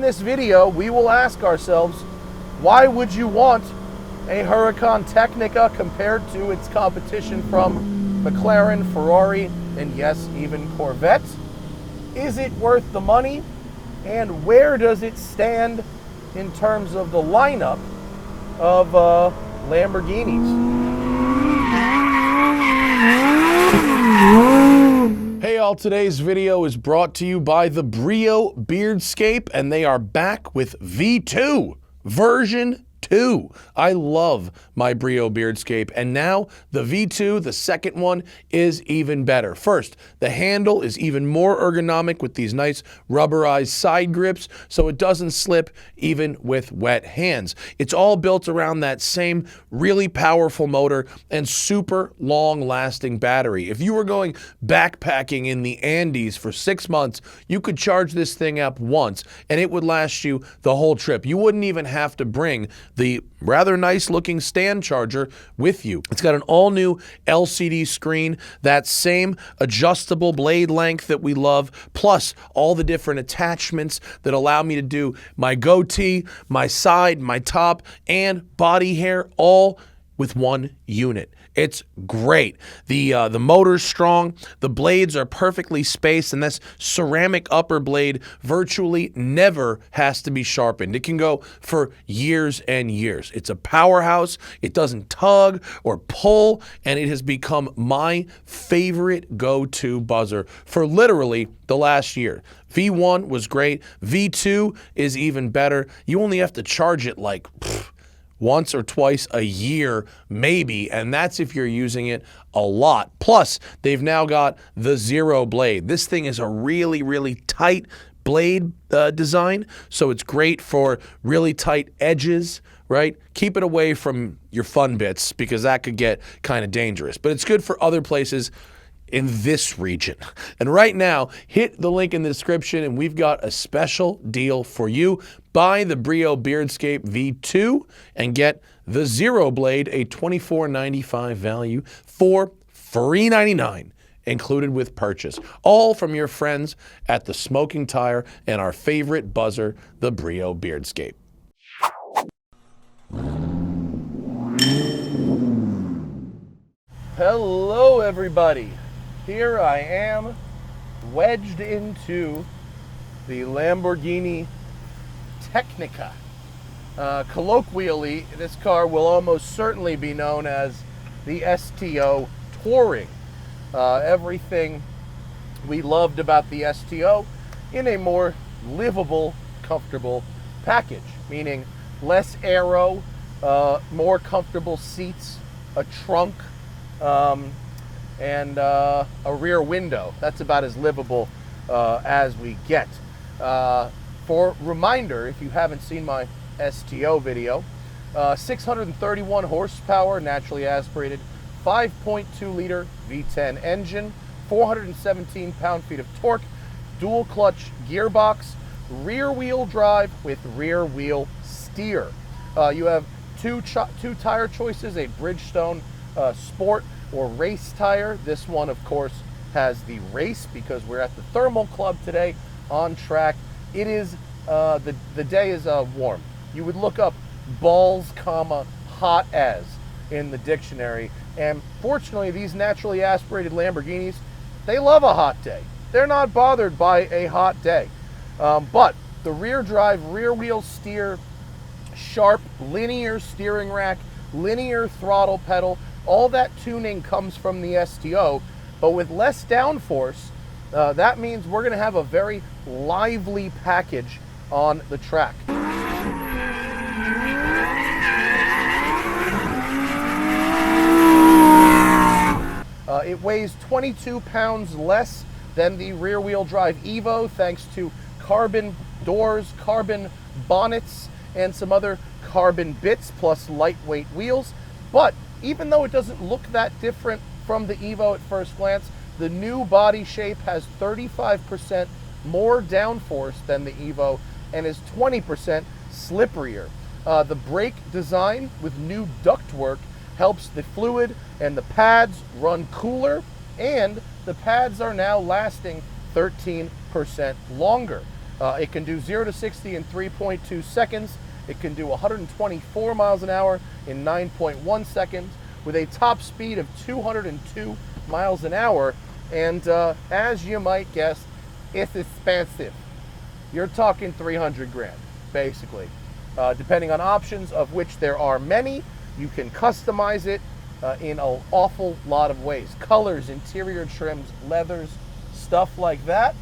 this video, we will ask ourselves, why would you want a Hurácan Tecnica compared to its competition from McLaren, Ferrari, and yes, even Corvette? Is it worth the money? And where does it stand in terms of the lineup of Lamborghinis? Hey all, today's video is brought to you by the Brio Beardscape, and they are back with V2 version 2. I love my Brio Beardscape, and now the V2, the second one, is even better. First, the handle is even more ergonomic with these nice rubberized side grips, so it doesn't slip even with wet hands. It's all built around that same really powerful motor and super long-lasting battery. If you were going backpacking in the Andes for 6 months, you could charge this thing up once, and it would last you the whole trip. You wouldn't even have to bring the rather nice looking stand charger with you. It's got an all new LCD screen, that same adjustable blade length that we love, plus all the different attachments that allow me to do my goatee, my side, my top, and body hair all with one unit. It's great. The motor's strong, the blades are perfectly spaced, and this ceramic upper blade virtually never has to be sharpened. It can go for years and years. It's a powerhouse, it doesn't tug or pull, and it has become my favorite go-to buzzer for literally the last year. V1 was great, V2 is even better. You only have to charge it like once or twice a year, maybe, and that's if you're using it a lot. Plus, they've now got the zero blade. This thing is a really, really tight blade design, so it's great for really tight edges, right? Keep it away from your fun bits because that could get kind of dangerous, but it's good for other places in this region. And right now, hit the link in the description and we've got a special deal for you. Buy the Brio Beardscape V2 and get the Zero Blade, a $24.95 value for $3.99 included with purchase. All from your friends at the Smoking Tire and our favorite buzzer, the Brio Beardscape. Hello everybody. Here I am, wedged into the Lamborghini Tecnica. Colloquially, this car will almost certainly be known as the STO Touring. Everything we loved about the STO in a more livable, comfortable package, meaning less aero, more comfortable seats, a trunk, and a rear window. That's about as livable as we get. For reminder, if you haven't seen my STO video, 631 horsepower, naturally aspirated, 5.2 liter V10 engine, 417 pound-feet of torque, dual clutch gearbox, rear wheel drive with rear wheel steer. You have two tire choices, a Bridgestone Sport or race tire. This one, of course, has the race because we're at the Thermal Club today on track. It is, the day is warm. You would look up balls, comma, hot as in the dictionary. And fortunately, these naturally aspirated Lamborghinis, they love a hot day. They're not bothered by a hot day. But the rear drive, rear wheel steer, sharp linear steering rack, linear throttle pedal, all that tuning comes from the STO, but with less downforce, that means we're gonna have a very lively package on the track. It weighs 22 pounds less than the rear-wheel drive Evo, thanks to carbon doors, carbon bonnets, and some other carbon bits, plus lightweight wheels. But even though it doesn't look that different from the Evo at first glance, the new body shape has 35% more downforce than the Evo and is 20% slipperier. The brake design with new ductwork helps the fluid and the pads run cooler, and the pads are now lasting 13% longer. It can do 0 to 60 in 3.2 seconds. It can do 124 miles an hour in 9.1 seconds with a top speed of 202 miles an hour. And as you might guess, it's expensive. You're talking 300 grand, basically. Depending on options, of which there are many, you can customize it in an awful lot of ways. Colors, interior trims, leathers, stuff like that.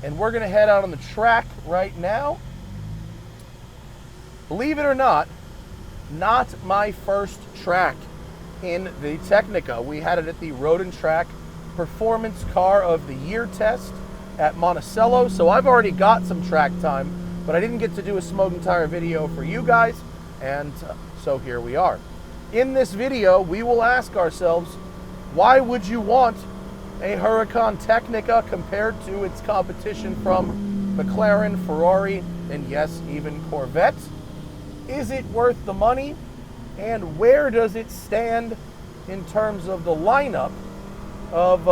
And we're gonna head out on the track right now. Believe it or not my first track in the Tecnica. We had it at the Road and Track Performance Car of the Year test at Monticello. So I've already got some track time, but I didn't get to do a smoking tire video for you guys. And so here we are. In this video, we will ask ourselves, why would you want a Hurácan Tecnica compared to its competition from McLaren, Ferrari, and yes, even Corvette? Is it worth the money? And where does it stand in terms of the lineup of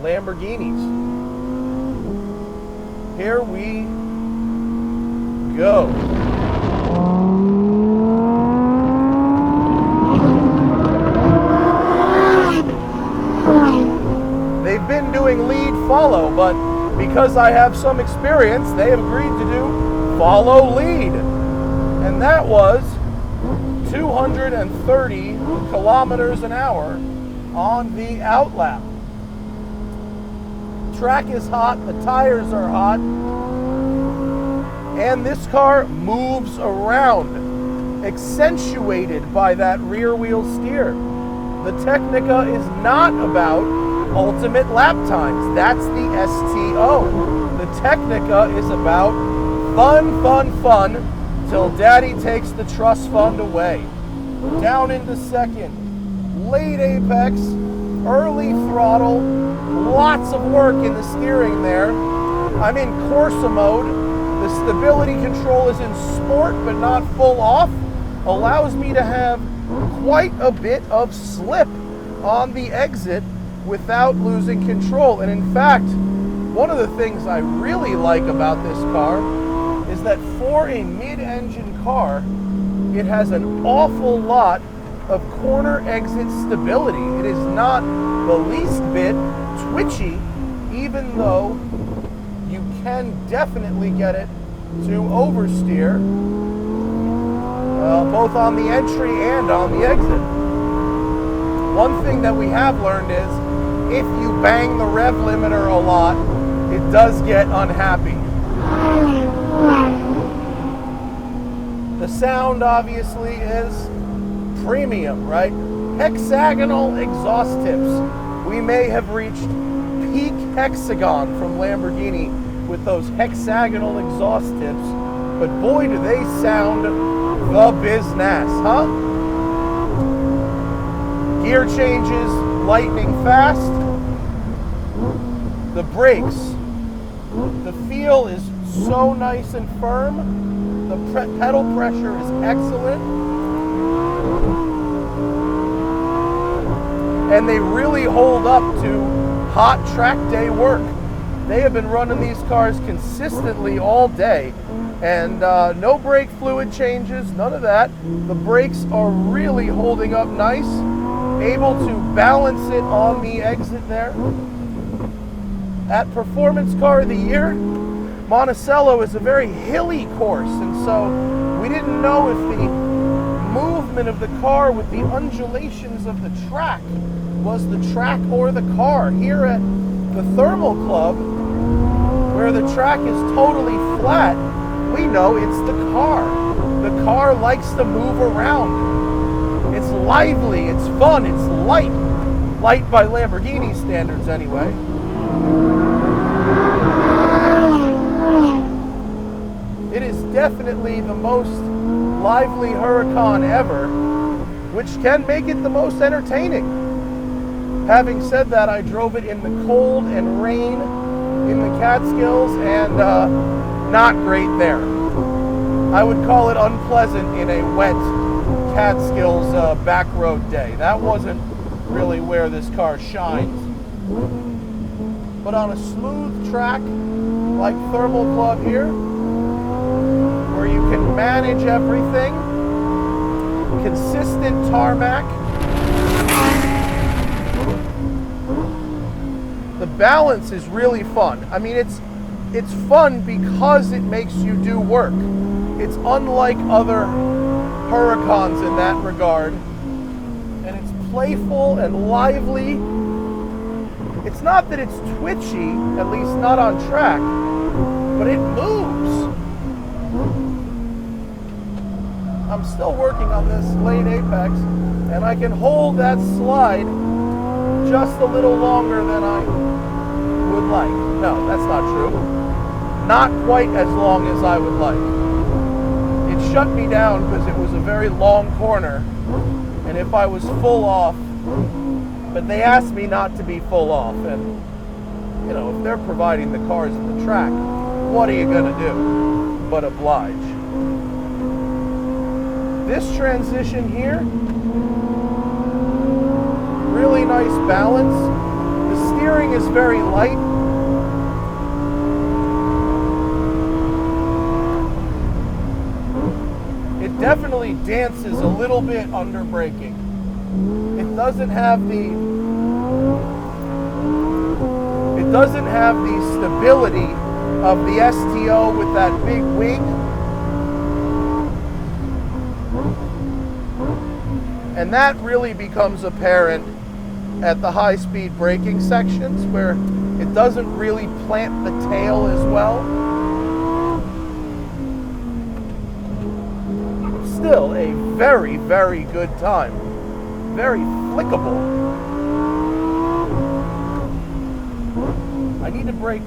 Lamborghinis? Here we go. They've been doing lead follow, but because I have some experience, they have agreed to do follow lead. And that was 230 kilometers an hour on the outlap. Track is hot, the tires are hot, and this car moves around, accentuated by that rear wheel steer. The Tecnica is not about ultimate lap times. That's the STO. The Tecnica is about fun, fun, fun, till daddy takes the trust fund away. Down into second, late apex, early throttle, lots of work in the steering there. I'm in Corsa mode. The stability control is in sport, but not full off. Allows me to have quite a bit of slip on the exit without losing control. And in fact, one of the things I really like about this car is that for a mid-engine car, it has an awful lot of corner exit stability. It is not the least bit twitchy, even though you can definitely get it to oversteer, both on the entry and on the exit. One thing that we have learned is if you bang the rev limiter a lot, it does get unhappy. The sound obviously is premium, right? Hexagonal exhaust tips. We may have reached peak hexagon from Lamborghini with those hexagonal exhaust tips, but boy do they sound the business, huh? Gear changes lightning fast. The brakes, the feel is so nice and firm. The pedal pressure is excellent. And they really hold up to hot track day work. They have been running these cars consistently all day, and no brake fluid changes, none of that. The brakes are really holding up nice, able to balance it on the exit there. At Performance Car of the Year, Monticello is a very hilly course, and so we didn't know if the movement of the car with the undulations of the track was the track or the car. Here at the Thermal Club, where the track is totally flat, we know it's the car. The car likes to move around. It's lively, it's fun, it's light. Light by Lamborghini standards anyway. It is definitely the most lively Hurácan ever, which can make it the most entertaining. Having said that, I drove it in the cold and rain in the Catskills, and not great there. I would call it unpleasant in a wet Catskills back road day. That wasn't really where this car shines. But on a smooth track like Thermal Club here, where you can manage everything. Consistent tarmac. The balance is really fun. I mean, it's fun because it makes you do work. It's unlike other Huracans in that regard. And it's playful and lively. It's not that it's twitchy, at least not on track, but it moves. I'm still working on this late apex, and I can hold that slide just a little longer than I would like. No, that's not true. Not quite as long as I would like. It shut me down because it was a very long corner, and if I was full off, but they asked me not to be full off, and you know, if they're providing the cars and the track, what are you gonna do but oblige? This transition here, really nice balance. The steering is very light. It definitely dances a little bit under braking. It doesn't have the stability of the STO with that big wing. And that really becomes apparent at the high-speed braking sections where it doesn't really plant the tail as well. Still a very, very good time. Very flickable. I need to brake,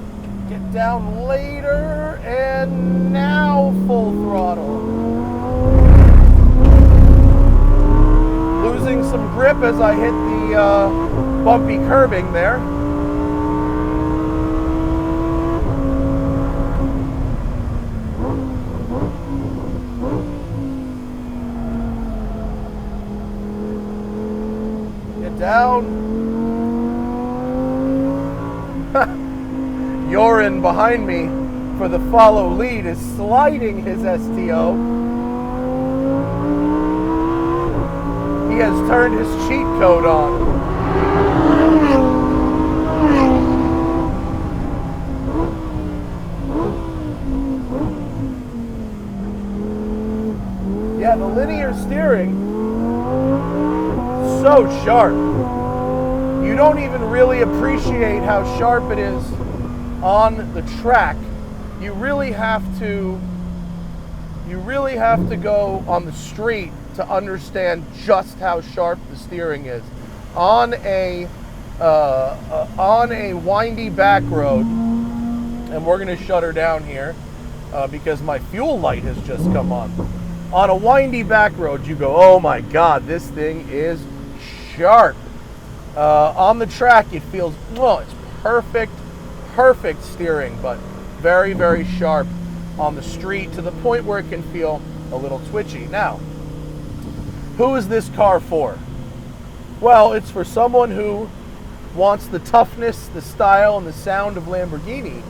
get down later, and now full throttle. Losing some grip as I hit the bumpy curbing there. Get down. Yorin behind me for the follow lead is sliding his STO. He has turned his cheat code on. Yeah, the linear steering, so sharp. You don't even really appreciate how sharp it is on the track. You really have to go on the street to understand just how sharp the steering is. On a windy back road, and we're going to shut her down here because my fuel light has just come on. On a windy back road, you go, oh my God, this thing is sharp. On the track, it feels, oh, it's perfect steering, but very, very sharp on the street to the point where it can feel a little twitchy. Now, who is this car for? Well, it's for someone who wants the toughness, the style, and the sound of Lamborghini,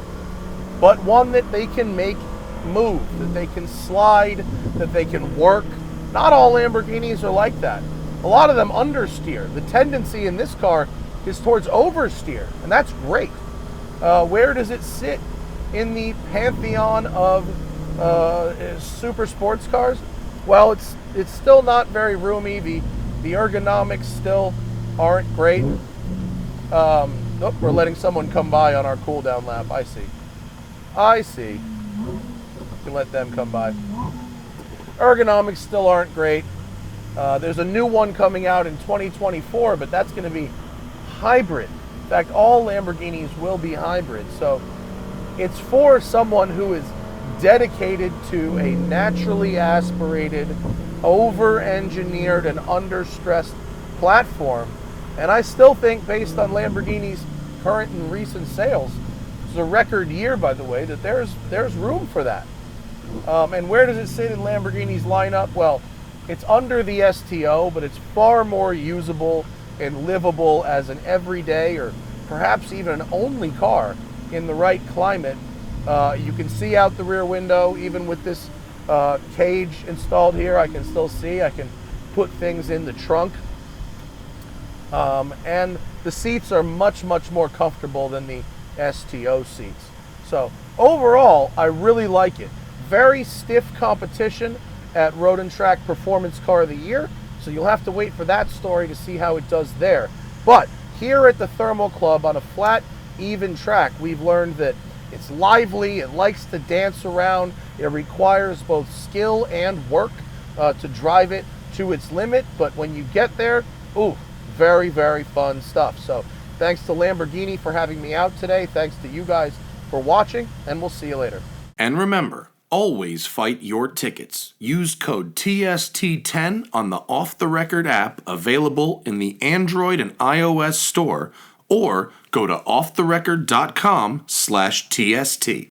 but one that they can make move, that they can slide, that they can work. Not all Lamborghinis are like that. A lot of them understeer. The tendency in this car is towards oversteer, and that's great. Where does it sit in the pantheon of super sports cars? Well, it's still not very roomy. The ergonomics still aren't great. Oh, we're letting someone come by on our cool down lap. I see. You can let them come by. Ergonomics still aren't great. There's a new one coming out in 2024, but that's going to be hybrid. In fact, all Lamborghinis will be hybrid. So it's for someone who is dedicated to a naturally aspirated, over-engineered, and under-stressed platform. And I still think, based on Lamborghini's current and recent sales, it's a record year, by the way, that there's room for that. And where does it sit in Lamborghini's lineup? Well, it's under the STO, but it's far more usable and livable as an everyday or perhaps even an only car in the right climate. You can see out the rear window, even with this cage installed here. I can still see. I can put things in the trunk. And the seats are much more comfortable than the STO seats. So overall, I really like it. Very stiff competition at Road and Track Performance Car of the Year. So you'll have to wait for that story to see how it does there. But here at the Thermal Club on a flat, even track, we've learned that it's lively, it likes to dance around, it requires both skill and work to drive it to its limit, but when you get there, ooh, very fun stuff. So thanks to Lamborghini for having me out today, thanks to you guys for watching, and we'll see you later. And remember, always fight your tickets. Use code TST10 on the Off the Record app available in the Android and iOS store, or go to offtherecord.com/TST.